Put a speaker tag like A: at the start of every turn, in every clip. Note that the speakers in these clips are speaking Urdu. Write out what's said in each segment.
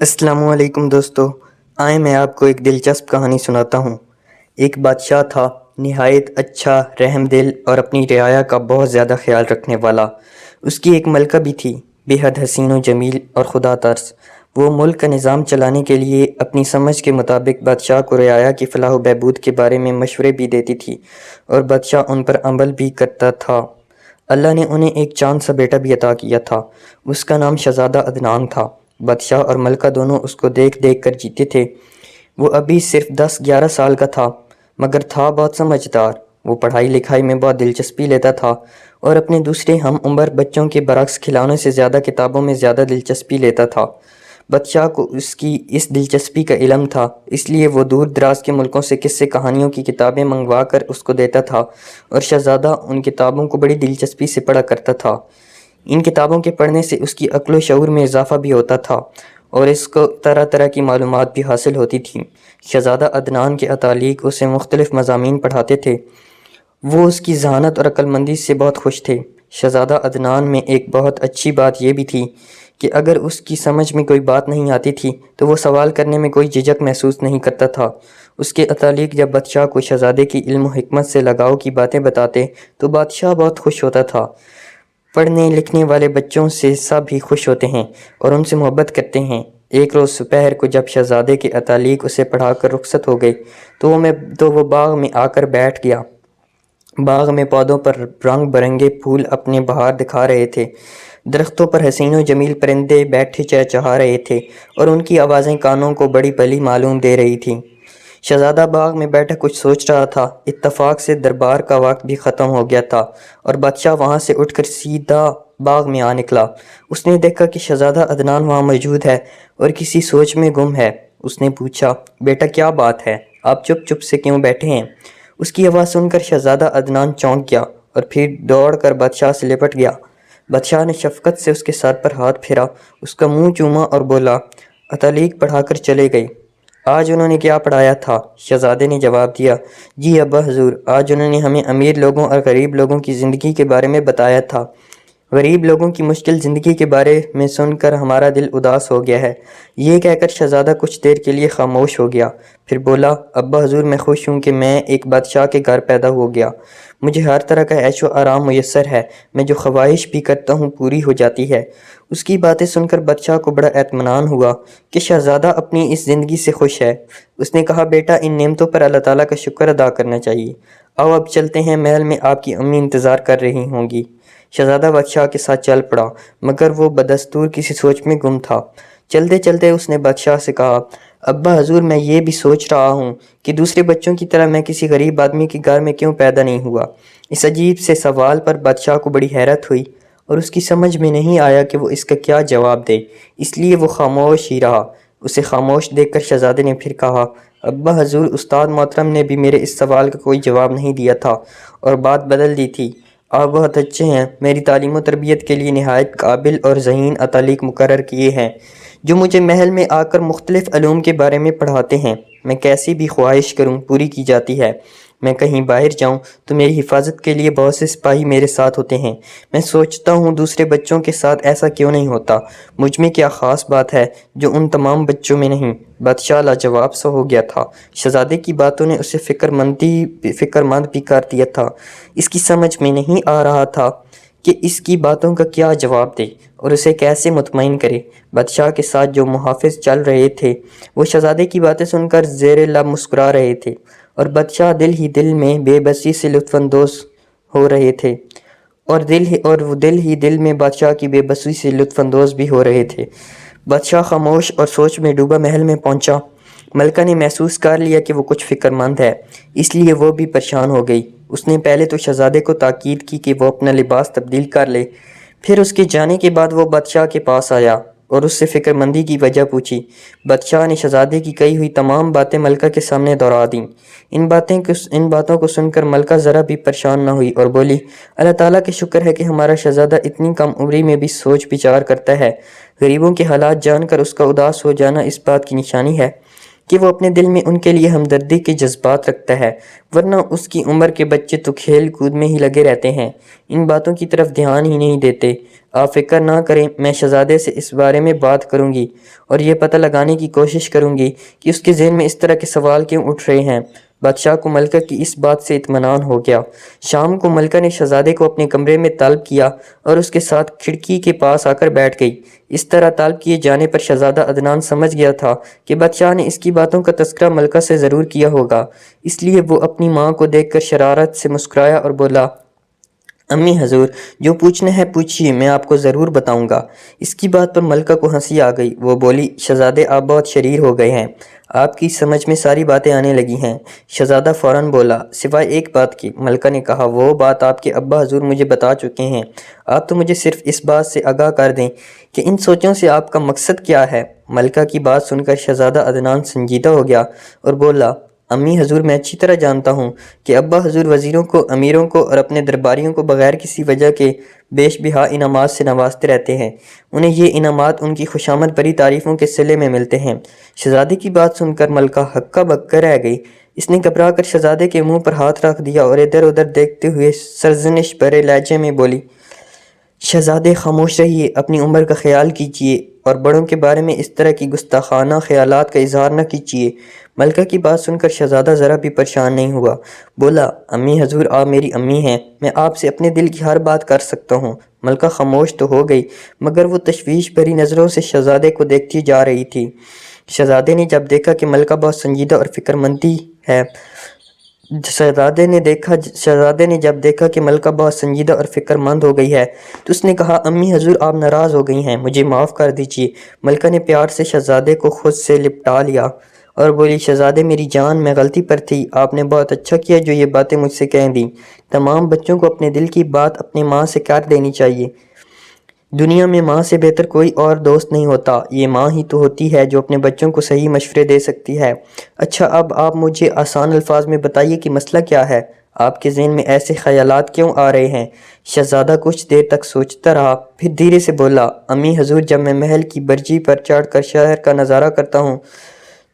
A: السلام علیکم دوستو، آئیں میں آپ کو ایک دلچسپ کہانی سناتا ہوں۔ ایک بادشاہ تھا، نہایت اچھا، رحم دل اور اپنی رعایا کا بہت زیادہ خیال رکھنے والا۔ اس کی ایک ملکہ بھی تھی، بے حد حسین و جمیل اور خدا ترس۔ وہ ملک کا نظام چلانے کے لیے اپنی سمجھ کے مطابق بادشاہ کو رعایا کی فلاح و بہبود کے بارے میں مشورے بھی دیتی تھی اور بادشاہ ان پر عمل بھی کرتا تھا۔ اللہ نے انہیں ایک چاند سا بیٹا بھی عطا کیا تھا، اس کا نام شہزادہ عدنان تھا۔ بادشاہ اور ملکہ دونوں اس کو دیکھ دیکھ کر جیتے تھے۔ وہ ابھی صرف 10-11 سال کا تھا، مگر تھا بہت سمجھدار۔ وہ پڑھائی لکھائی میں بہت دلچسپی لیتا تھا اور اپنے دوسرے ہم عمر بچوں کے برعکس کھلونوں سے زیادہ کتابوں میں زیادہ دلچسپی لیتا تھا۔ بادشاہ کو اس کی اس دلچسپی کا علم تھا، اس لیے وہ دور دراز کے ملکوں سے قصے کہانیوں کی کتابیں منگوا کر اس کو دیتا تھا اور شہزادہ ان کتابوں کو بڑی دلچسپی سے پڑھا کرتا تھا۔ ان کتابوں کے پڑھنے سے اس کی عقل و شعور میں اضافہ بھی ہوتا تھا اور اس کو طرح طرح کی معلومات بھی حاصل ہوتی تھیں۔ شہزادہ عدنان کے اتالیق اسے مختلف مضامین پڑھاتے تھے۔ وہ اس کی ذہانت اور عقل مندی سے بہت خوش تھے۔ شہزادہ عدنان میں ایک بہت اچھی بات یہ بھی تھی کہ اگر اس کی سمجھ میں کوئی بات نہیں آتی تھی تو وہ سوال کرنے میں کوئی جھجک محسوس نہیں کرتا تھا۔ اس کے اتالیق جب بادشاہ کو شہزادے کی علم و حکمت سے لگاؤ کی باتیں بتاتے تو بادشاہ بہت خوش ہوتا تھا۔ پڑھنے لکھنے والے بچوں سے سب ہی خوش ہوتے ہیں اور ان سے محبت کرتے ہیں۔ ایک روز دوپہر کو جب شہزادے کے اتالیق اسے پڑھا کر رخصت ہو گئے تو وہ باغ میں آ کر بیٹھ گیا۔ باغ میں پودوں پر رنگ برنگے پھول اپنے بہار دکھا رہے تھے، درختوں پر حسین و جمیل پرندے بیٹھے چہچہا رہے تھے اور ان کی آوازیں کانوں کو بڑی بھلی معلوم دے رہی تھیں۔ شہزادہ باغ میں بیٹھا کچھ سوچ رہا تھا۔ اتفاق سے دربار کا وقت بھی ختم ہو گیا تھا اور بادشاہ وہاں سے اٹھ کر سیدھا باغ میں آ نکلا۔ اس نے دیکھا کہ شہزادہ عدنان وہاں موجود ہے اور کسی سوچ میں گم ہے۔ اس نے پوچھا، بیٹا کیا بات ہے؟ آپ چپ چپ سے کیوں بیٹھے ہیں؟ اس کی آواز سن کر شہزادہ عدنان چونک گیا اور پھر دوڑ کر بادشاہ سے لپٹ گیا۔ بادشاہ نے شفقت سے اس کے سر پر ہاتھ پھیرا، اس کا منہ چوما اور بولا، اتالیق پڑھا کر چلے گئے؟ آج انہوں نے کیا پڑھایا تھا؟ شہزادے نے جواب دیا، جی ابا حضور، آج انہوں نے ہمیں امیر لوگوں اور غریب لوگوں کی زندگی کے بارے میں بتایا تھا۔ غریب لوگوں کی مشکل زندگی کے بارے میں سن کر ہمارا دل اداس ہو گیا ہے۔ یہ کہہ کر شہزادہ کچھ دیر کے لیے خاموش ہو گیا، پھر بولا، ابا حضور، میں خوش ہوں کہ میں ایک بادشاہ کے گھر پیدا ہو گیا۔ مجھے ہر طرح کا عیش و آرام میسر ہے، میں جو خواہش بھی کرتا ہوں پوری ہو جاتی ہے۔ اس کی باتیں سن کر بادشاہ کو بڑا اطمینان ہوا کہ شہزادہ اپنی اس زندگی سے خوش ہے۔ اس نے کہا، بیٹا، ان نعمتوں پر اللہ تعالیٰ کا شکر ادا کرنا چاہیے۔ آؤ اب چلتے ہیں، محل میں آپ کی امی انتظار کر رہی ہوں گی۔ شہزادہ بادشاہ کے ساتھ چل پڑا، مگر وہ بدستور کسی سوچ میں گم تھا۔ چلتے چلتے اس نے بادشاہ سے کہا، ابا حضور، میں یہ بھی سوچ رہا ہوں کہ دوسرے بچوں کی طرح میں کسی غریب آدمی کے گھر میں کیوں پیدا نہیں ہوا۔ اس عجیب سے سوال پر بادشاہ کو بڑی حیرت ہوئی اور اس کی سمجھ میں نہیں آیا کہ وہ اس کا کیا جواب دے، اس لیے وہ خاموش ہی رہا۔ اسے خاموش دیکھ کر شہزادے نے پھر کہا، ابا حضور، استاد محترم نے بھی میرے اس سوال کا کوئی جواب نہیں دیا تھا اور بات بدل دی تھی۔ آپ بہت اچھے ہیں، میری تعلیم و تربیت کے لیے نہایت قابل اور ذہین اتالیق مقرر کیے ہیں جو مجھے محل میں آ کر مختلف علوم کے بارے میں پڑھاتے ہیں۔ میں کیسی بھی خواہش کروں پوری کی جاتی ہے۔ میں کہیں باہر جاؤں تو میری حفاظت کے لیے بہت سے سپاہی میرے ساتھ ہوتے ہیں۔ میں سوچتا ہوں دوسرے بچوں کے ساتھ ایسا کیوں نہیں ہوتا؟ مجھ میں کیا خاص بات ہے جو ان تمام بچوں میں نہیں؟ بادشاہ لاجواب سا ہو گیا تھا۔ شہزادے کی باتوں نے اسے فکر مند بھی کر دیا تھا۔ اس کی سمجھ میں نہیں آ رہا تھا کہ اس کی باتوں کا کیا جواب دے اور اسے کیسے مطمئن کرے۔ بادشاہ کے ساتھ جو محافظ چل رہے تھے وہ شہزادے کی باتیں سن کر زیر لب مسکرا رہے تھے اور بادشاہ دل ہی دل میں بے بسی سے لطف اندوز ہو رہے تھے اور وہ دل میں بادشاہ کی بے بسی سے لطف اندوز بھی ہو رہے تھے۔ بادشاہ خاموش اور سوچ میں ڈوبا محل میں پہنچا۔ ملکہ نے محسوس کر لیا کہ وہ کچھ فکر مند ہے، اس لیے وہ بھی پریشان ہو گئی۔ اس نے پہلے تو شہزادے کو تاکید کی کہ وہ اپنا لباس تبدیل کر لے، پھر اس کے جانے کے بعد وہ بادشاہ کے پاس آیا اور اس سے فکر مندی کی وجہ پوچھی۔ بادشاہ نے شہزادے کی کہی ہوئی تمام باتیں ملکہ کے سامنے دہرا دیں۔ ان باتوں کو سن کر ملکہ ذرا بھی پریشان نہ ہوئی اور بولی، اللہ تعالیٰ کا شکر ہے کہ ہمارا شہزادہ اتنی کم عمری میں بھی سوچ بچار کرتا ہے۔ غریبوں کے حالات جان کر اس کا اداس ہو جانا اس بات کی نشانی ہے کہ وہ اپنے دل میں ان کے لیے ہمدردی کے جذبات رکھتا ہے، ورنہ اس کی عمر کے بچے تو کھیل کود میں ہی لگے رہتے ہیں، ان باتوں کی طرف دھیان ہی نہیں دیتے۔ آپ فکر نہ کریں، میں شہزادے سے اس بارے میں بات کروں گی اور یہ پتہ لگانے کی کوشش کروں گی کہ اس کے ذہن میں اس طرح کے سوال کیوں اٹھ رہے ہیں۔ بادشاہ کو ملکہ کی اس بات سے اطمینان ہو گیا۔ شام کو ملکہ نے شہزادے کو اپنے کمرے میں طلب کیا اور اس کے ساتھ کھڑکی کے پاس آ کر بیٹھ گئی۔ اس طرح طلب کیے جانے پر شہزادہ عدنان سمجھ گیا تھا کہ بادشاہ نے اس کی باتوں کا تذکرہ ملکہ سے ضرور کیا ہوگا، اس لیے وہ اپنی ماں کو دیکھ کر شرارت سے مسکرایا اور بولا، امی حضور، جو پوچھنا ہے پوچھیے، میں آپ کو ضرور بتاؤں گا۔ اس کی بات پر ملکہ کو ہنسی آ گئی۔ وہ بولی، شہزادے آپ بہت شریر ہو گئے ہیں، آپ کی سمجھ میں ساری باتیں آنے لگی ہیں۔ شہزادہ فوراً بولا، سوائے ایک بات کی۔ ملکہ نے کہا، وہ بات آپ کے ابا حضور مجھے بتا چکے ہیں، آپ تو مجھے صرف اس بات سے آگاہ کر دیں کہ ان سوچوں سے آپ کا مقصد کیا ہے۔ ملکہ کی بات سن کر شہزادہ عدنان سنجیدہ ہو گیا اور بولا، امی حضور، میں اچھی طرح جانتا ہوں کہ ابا حضور وزیروں کو، امیروں کو اور اپنے درباریوں کو بغیر کسی وجہ کے بیش بہا انعامات سے نوازتے رہتے ہیں۔ انہیں یہ انعامات ان کی خوشامد بھری تعریفوں کے صلے میں ملتے ہیں۔ شہزادے کی بات سن کر ملکہ ہکا بکا رہ گئی۔ اس نے گھبرا کر شہزادے کے منہ پر ہاتھ رکھ دیا اور ادھر ادھر دیکھتے ہوئے سرزنش بھرے لہجے میں بولی، شہزادے خاموش رہیے، اپنی عمر کا خیال کیجیے اور بڑوں کے بارے میں اس طرح کی گستاخانہ خیالات کا اظہار نہ کیجیے۔ ملکہ کی بات سن کر شہزادہ ذرا بھی پریشان نہیں ہوا، بولا، امی حضور، آپ میری امی ہیں، میں آپ سے اپنے دل کی ہر بات کر سکتا ہوں۔ ملکہ خاموش تو ہو گئی مگر وہ تشویش بھری نظروں سے شہزادے کو دیکھتی جا رہی تھی۔ شہزادے نے جب دیکھا کہ ملکہ بہت سنجیدہ اور فکر مندی ہے شہزادے نے جب دیکھا کہ ملکہ بہت سنجیدہ اور فکر مند ہو گئی ہے تو اس نے کہا، امی حضور، آپ ناراض ہو گئی ہیں، مجھے معاف کر دیجیے۔ ملکہ نے پیار سے شہزادے کو خود سے لپٹا لیا اور بولی، شہزادے میری جان، میں غلطی پر تھی، آپ نے بہت اچھا کیا جو یہ باتیں مجھ سے کہہ دیں۔ تمام بچوں کو اپنے دل کی بات اپنی ماں سے کر دینی چاہیے۔ دنیا میں ماں سے بہتر کوئی اور دوست نہیں ہوتا، یہ ماں ہی تو ہوتی ہے جو اپنے بچوں کو صحیح مشورے دے سکتی ہے۔ اچھا، اب آپ مجھے آسان الفاظ میں بتائیے کہ مسئلہ کیا ہے، آپ کے ذہن میں ایسے خیالات کیوں آ رہے ہیں؟ شہزادہ کچھ دیر تک سوچتا رہا، پھر دھیرے سے بولا، امی حضور، جب میں محل کی برجی پر چڑھ کر شہر کا نظارہ کرتا ہوں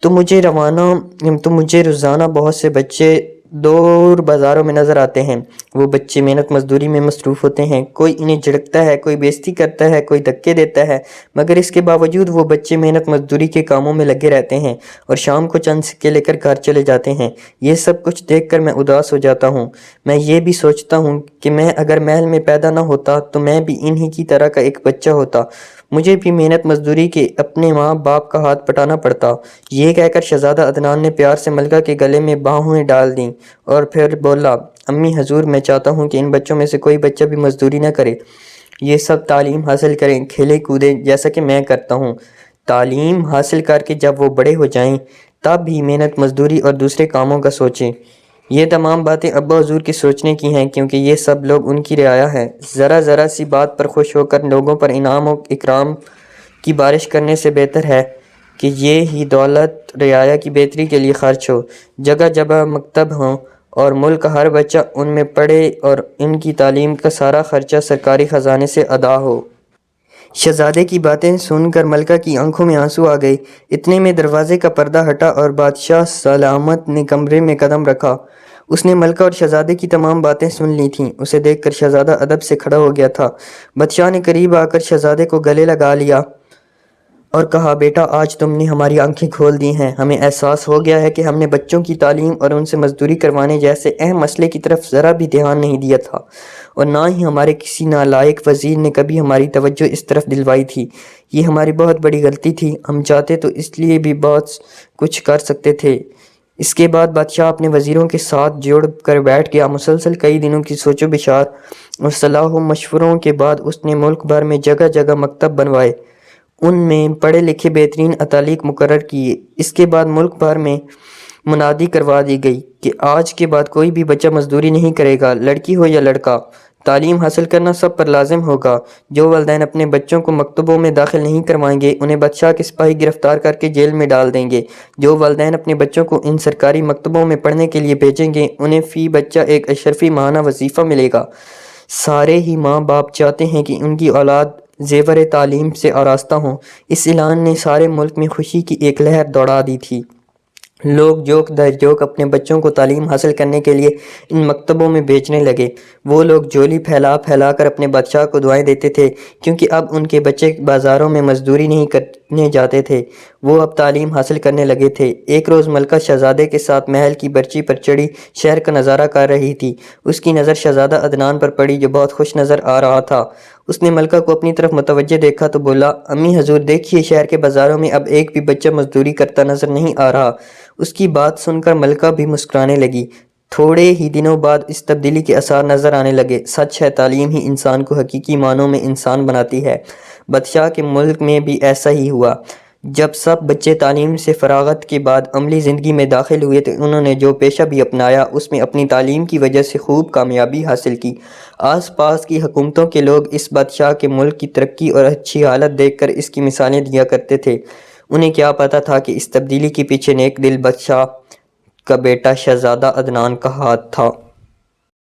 A: تو مجھے روزانہ بہت سے بچے دور بازاروں میں نظر آتے ہیں۔ وہ بچے محنت مزدوری میں مصروف ہوتے ہیں، کوئی انہیں جھڑکتا ہے، کوئی بےعزتی کرتا ہے، کوئی دھکے دیتا ہے، مگر اس کے باوجود وہ بچے محنت مزدوری کے کاموں میں لگے رہتے ہیں اور شام کو چند سکے لے کر گھر چلے جاتے ہیں۔ یہ سب کچھ دیکھ کر میں اداس ہو جاتا ہوں۔ میں یہ بھی سوچتا ہوں کہ میں اگر محل میں پیدا نہ ہوتا تو میں بھی انہی کی طرح کا ایک بچہ ہوتا، مجھے بھی محنت مزدوری کے اپنے ماں باپ کا ہاتھ پٹانا پڑتا۔ یہ کہہ کر شہزادہ عدنان نے پیار سے ملکہ کے گلے میں بانہیں ڈال دیں اور پھر بولا، امی حضور، میں چاہتا ہوں کہ ان بچوں میں سے کوئی بچہ بھی مزدوری نہ کرے، یہ سب تعلیم حاصل کریں، کھیلے کودیں جیسا کہ میں کرتا ہوں۔ تعلیم حاصل کر کے جب وہ بڑے ہو جائیں تب ہی محنت مزدوری اور دوسرے کاموں کا سوچیں۔ یہ تمام باتیں ابا حضور کے سوچنے کی ہیں کیونکہ یہ سب لوگ ان کی رعایا ہیں۔ ذرا سی بات پر خوش ہو کر لوگوں پر انعام و اکرام کی بارش کرنے سے بہتر ہے کہ یہ ہی دولت رعایا کی بہتری کے لیے خرچ ہو، جگہ جگہ مکتب ہوں اور ملک کا ہر بچہ ان میں پڑھے اور ان کی تعلیم کا سارا خرچہ سرکاری خزانے سے ادا ہو۔ شہزادے کی باتیں سن کر ملکہ کی آنکھوں میں آنسو آ گئے۔ اتنے میں دروازے کا پردہ ہٹا اور بادشاہ سلامت نے کمرے میں قدم رکھا۔ اس نے ملکہ اور شہزادے کی تمام باتیں سن لی تھیں۔ اسے دیکھ کر شہزادہ ادب سے کھڑا ہو گیا تھا۔ بادشاہ نے قریب آ کر شہزادے کو گلے لگا لیا اور کہا، بیٹا، آج تم نے ہماری آنکھیں کھول دی ہیں۔ ہمیں احساس ہو گیا ہے کہ ہم نے بچوں کی تعلیم اور ان سے مزدوری کروانے جیسے اہم مسئلے کی طرف ذرا بھی دھیان نہیں دیا تھا اور نہ ہی ہمارے کسی نالائق وزیر نے کبھی ہماری توجہ اس طرف دلوائی تھی۔ یہ ہماری بہت بڑی غلطی تھی، ہم چاہتے تو اس لیے بھی بہت کچھ کر سکتے تھے۔ اس کے بعد بادشاہ اپنے وزیروں کے ساتھ جڑ کر بیٹھ گیا۔ مسلسل کئی دنوں کی سوچ و بچار اور صلاح و مشوروں کے بعد اس نے ملک بھر میں جگہ جگہ مکتب بنوائے، ان میں پڑھے لکھے بہترین اتالیق مقرر کیے۔ اس کے بعد ملک بھر میں منادی کروا دی گئی کہ آج کے بعد کوئی بھی بچہ مزدوری نہیں کرے گا، لڑکی ہو یا لڑکا۔ تعلیم حاصل کرنا سب پر لازم ہوگا۔ جو والدین اپنے بچوں کو مکتبوں میں داخل نہیں کروائیں گے انہیں بادشاہ کے سپاہی گرفتار کر کے جیل میں ڈال دیں گے۔ جو والدین اپنے بچوں کو ان سرکاری مکتبوں میں پڑھنے کے لیے بھیجیں گے انہیں فی بچہ ایک اشرفی ماہانہ وظیفہ ملے گا۔ سارے ہی ماں باپ چاہتے ہیں کہ ان کی اولاد زیور تعلیم سے آراستہ ہوں۔ اس اعلان نے سارے ملک میں خوشی کی ایک لہر دوڑا دی تھی۔ لوگ جوک در جوک اپنے بچوں کو تعلیم حاصل کرنے کے لیے ان مکتبوں میں بھیجنے لگے۔ وہ لوگ جھولی پھیلا پھیلا کر اپنے بادشاہ کو دعائیں دیتے تھے، کیونکہ اب ان کے بچے بازاروں میں مزدوری نہیں کرنے جاتے تھے، وہ اب تعلیم حاصل کرنے لگے تھے۔ ایک روز ملکہ شہزادے کے ساتھ محل کی برچی پر چڑھی شہر کا نظارہ کر رہی تھی۔ اس کی نظر شہزادہ عدنان پر پڑی، جو بہت خوش نظر آ رہا تھا۔ اس نے ملکہ کو اپنی طرف متوجہ دیکھا تو بولا، امی حضور دیکھیے، شہر کے بازاروں میں اب ایک بھی بچہ مزدوری کرتا نظر نہیں آ رہا۔ اس کی بات سن کر ملکہ بھی مسکرانے لگی۔ تھوڑے ہی دنوں بعد اس تبدیلی کے آثار نظر آنے لگے۔ سچ ہے، تعلیم ہی انسان کو حقیقی معنوں میں انسان بناتی ہے۔ بادشاہ کے ملک میں بھی ایسا ہی ہوا۔ جب سب بچے تعلیم سے فراغت کے بعد عملی زندگی میں داخل ہوئے تو انہوں نے جو پیشہ بھی اپنایا اس میں اپنی تعلیم کی وجہ سے خوب کامیابی حاصل کی۔ آس پاس کی حکومتوں کے لوگ اس بادشاہ کے ملک کی ترقی اور اچھی حالت دیکھ کر اس کی مثالیں دیا کرتے تھے۔ انہیں کیا پتہ تھا کہ اس تبدیلی کے پیچھے نیک دل بادشاہ کا بیٹا شہزادہ عدنان کا ہاتھ تھا۔